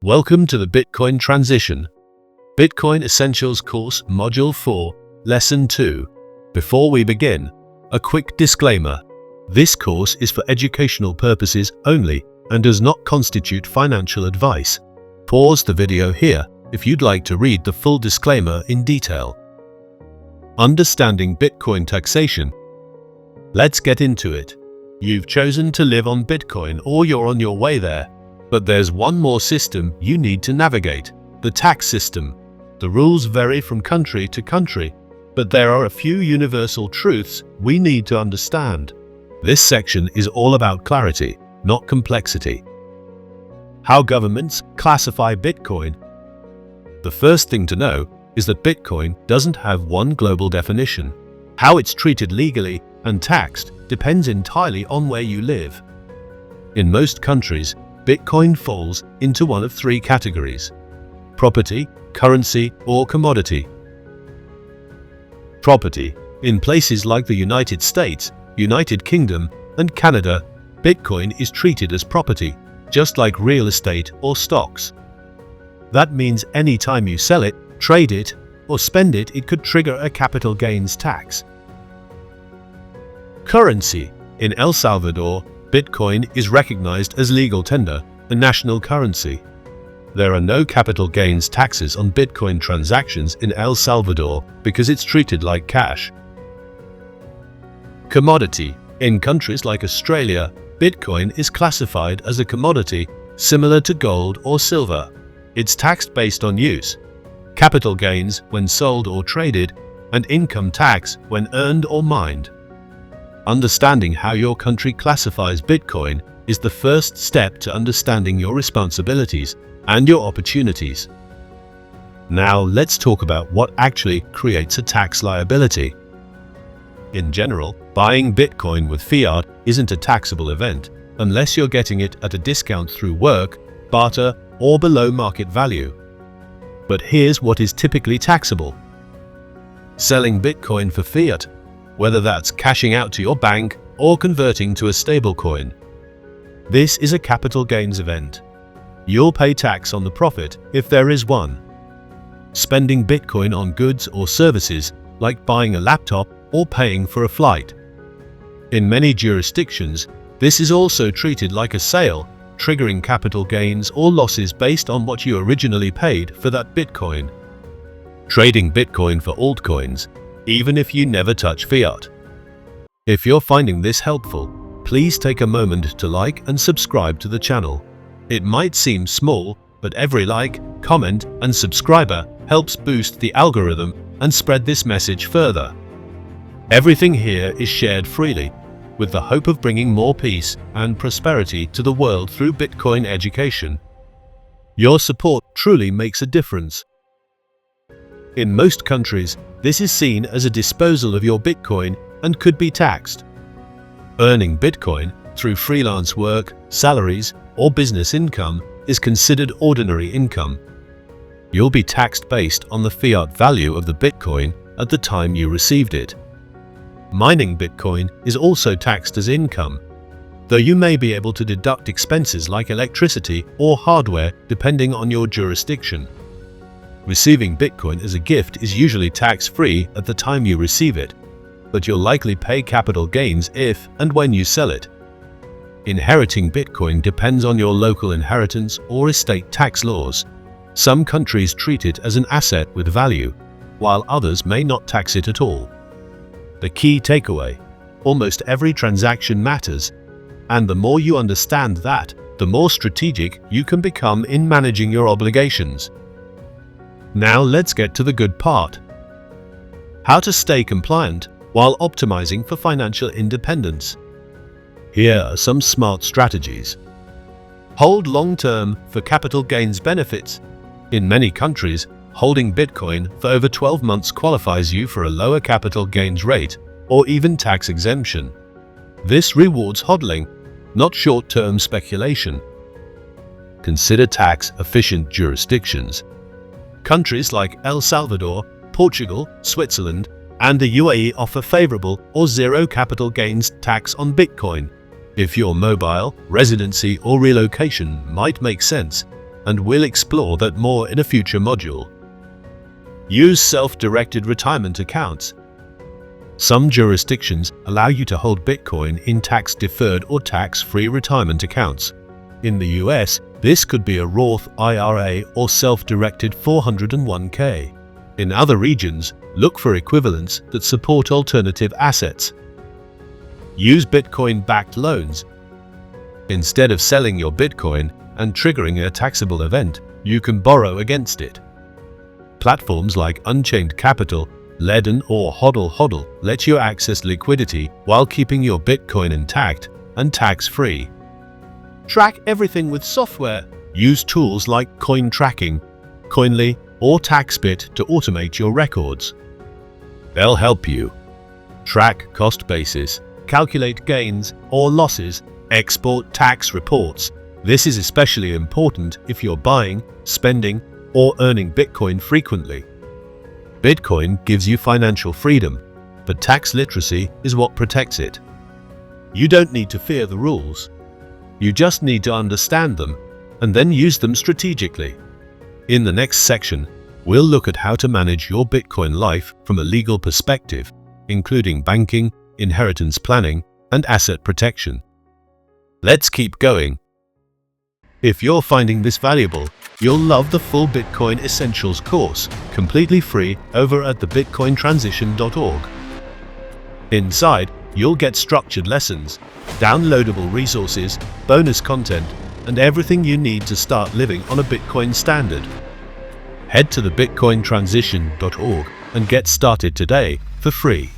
Welcome to the Bitcoin Transition. Bitcoin Essentials Course Module 4, Lesson 2. Before we begin, a quick disclaimer. This course is for educational purposes only and does not constitute financial advice. Pause the video here if you'd like to read the full disclaimer in detail. Understanding Bitcoin taxation. Let's get into it. You've chosen to live on Bitcoin or you're on your way there. But there's one more system you need to navigate, the tax system. The rules vary from country to country, but there are a few universal truths we need to understand. This section is all about clarity, not complexity. How governments classify Bitcoin. The first thing to know is that Bitcoin doesn't have one global definition. How it's treated legally and taxed depends entirely on where you live. In most countries, Bitcoin falls into one of three categories: property, currency, or commodity. Property. In places like the United States, United Kingdom, and Canada, Bitcoin is treated as property, just like real estate or stocks. That means any time you sell it, trade it, or spend it, it could trigger a capital gains tax. Currency. In El Salvador, Bitcoin is recognized as legal tender, the national currency. There are no capital gains taxes on Bitcoin transactions in El Salvador because it's treated like cash. Commodity. In countries like Australia, Bitcoin is classified as a commodity similar to gold or silver. It's taxed based on use, capital gains when sold or traded, and income tax when earned or mined. Understanding how your country classifies Bitcoin is the first step to understanding your responsibilities and your opportunities. Now let's talk about what actually creates a tax liability. In general, buying Bitcoin with fiat isn't a taxable event unless you're getting it at a discount through work, barter, or below market value. But here's what is typically taxable. Selling Bitcoin for fiat, whether that's cashing out to your bank or converting to a stablecoin. This is a capital gains event. You'll pay tax on the profit if there is one. Spending Bitcoin on goods or services, like buying a laptop or paying for a flight. In many jurisdictions, this is also treated like a sale, triggering capital gains or losses based on what you originally paid for that Bitcoin. Trading Bitcoin for altcoins, even if you never touch fiat. If you're finding this helpful, please take a moment to like and subscribe to the channel. It might seem small, but every like, comment, and subscriber helps boost the algorithm and spread this message further. Everything here is shared freely, with the hope of bringing more peace and prosperity to the world through Bitcoin education. Your support truly makes a difference. In most countries, this is seen as a disposal of your Bitcoin and could be taxed. Earning Bitcoin through freelance work, salaries, or business income is considered ordinary income. You'll be taxed based on the fiat value of the Bitcoin at the time you received it. Mining Bitcoin is also taxed as income, though you may be able to deduct expenses like electricity or hardware depending on your jurisdiction. Receiving Bitcoin as a gift is usually tax-free at the time you receive it, but you'll likely pay capital gains if and when you sell it. Inheriting Bitcoin depends on your local inheritance or estate tax laws. Some countries treat it as an asset with value, while others may not tax it at all. The key takeaway: almost every transaction matters, and the more you understand that, the more strategic you can become in managing your obligations. Now let's get to the good part. How to stay compliant while optimizing for financial independence. Here are some smart strategies. Hold long-term for capital gains benefits. In many countries, holding Bitcoin for over 12 months qualifies you for a lower capital gains rate or even tax exemption. This rewards hodling, not short-term speculation. Consider tax-efficient jurisdictions. Countries like El Salvador, Portugal, Switzerland, and the UAE offer favorable or zero capital gains tax on Bitcoin. If your mobile, residency, or relocation might make sense, and we'll explore that more in a future module. Use self-directed retirement accounts. Some jurisdictions allow you to hold Bitcoin in tax-deferred or tax-free retirement accounts. In the US, this could be a Roth IRA or self-directed 401k. In other regions, look for equivalents that support alternative assets. Use Bitcoin-backed loans. Instead of selling your Bitcoin and triggering a taxable event, you can borrow against it. Platforms like Unchained Capital, Ledn or HODL let you access liquidity while keeping your Bitcoin intact and tax-free. Track everything with software. Use tools like coin tracking, Coinly, or TaxBit to automate your records. They'll help you track cost basis, calculate gains or losses, export tax reports. This is especially important if you're buying, spending, or earning Bitcoin frequently. Bitcoin gives you financial freedom, but tax literacy is what protects it. You don't need to fear the rules. You just need to understand them and then use them strategically. In the next section, we'll look at how to manage your Bitcoin life from a legal perspective, including banking, inheritance planning, and asset protection. Let's keep going. If you're finding this valuable, you'll love the full Bitcoin Essentials course, completely free over at thebitcointransition.org. Inside, you'll get structured lessons, downloadable resources, bonus content, and everything you need to start living on a Bitcoin standard. Head to thebitcointransition.org and get started today for free.